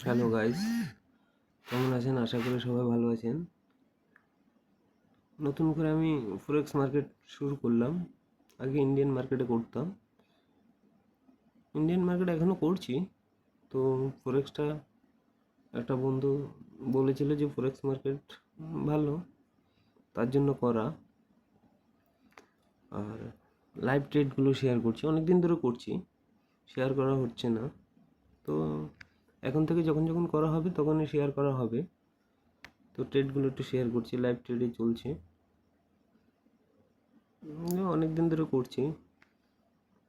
Hello guys, কেমন আছেন? আশা করি সবাই ভালো আছেন। নতুন করে আমি ফরেক্স মার্কেট শুরু করলাম। আগে ইন্ডিয়ান মার্কেটে করতাম, ইন্ডিয়ান মার্কেট এখনও করছি। তো ফরেক্সটা একটা বন্ধু বলেছিল যে ফরেক্স মার্কেট ভালো, তার জন্য করা। আর লাইভ ট্রেডগুলো শেয়ার করছি, অনেক দিন ধরে করছি, শেয়ার করা হচ্ছে না। তো এখন থেকে যখন যখন করা হবে তখনই শেয়ার করা হবে। তো ট্রেডগুলো একটু শেয়ার করছি, লাইভ ট্রেডে চলছে, অনেক দিন ধরে করছি,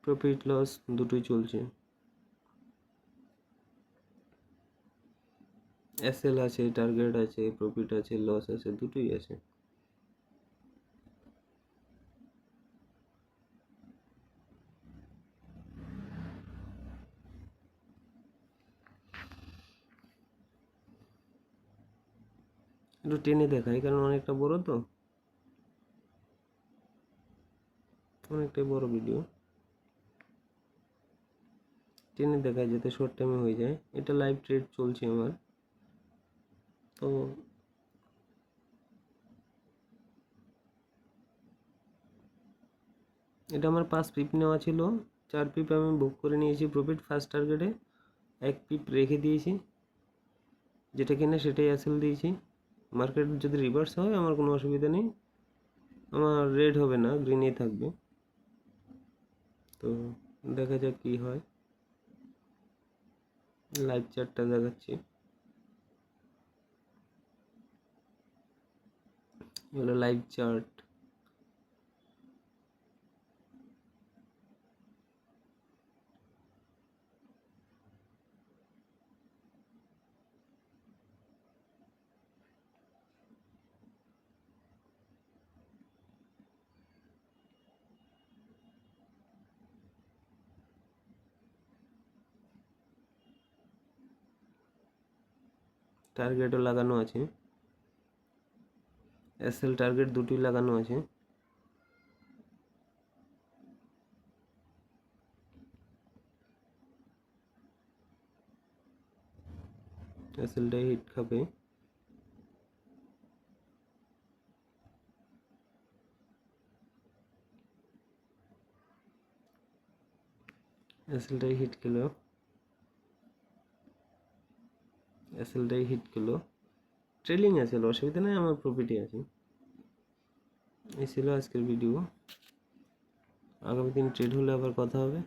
প্রফিট লস দুটোই চলছে। এসএল আছে, টার্গেট আছে, প্রফিট আছে, লস আছে, দুটোই আছে। একটু টেনে দেখাই কারণ অনেকটা বড়, তো অনেকটাই বড় ভিডিও, টেনে দেখায় যাতে শর্ট টাইমে হয়ে যায়। এটা লাইভ ট্রেড চলছে আমার। তো এটা আমার 5 পিপ নেওয়া ছিল, 4 পিপ আমি বুক করে নিয়েছি প্রফিট। ফার্স্ট টার্গেটে 1 পিপ রেখে দিয়েছি, যেটা কিনে সেটাই এসএল দিয়েছি। মার্কেট যদি রিভার্স হয় আমার কোনো অসুবিধা নেই, আমার রেড হবে না, গ্রিনেই থাকবে। তো দেখা যাক কী হয়। লাইভ চার্টটা দেখাচ্ছি, হলো লাইভ চার্ট। টার্গেটও লাগানো আছে, এসএল টার্গেট দুটোই লাগানো আছে। এসএলটাই হিট খাবে, এসএলটাই হিট খেলো, এসএলটাই হিট খেলো। ট্রেলিং আছে, অসুবিধা নেই, আমার প্রফিটই আছে। এই ছিল আজকের ভিডিও, আগামী দিন ট্রেড হলে আবার কথা হবে।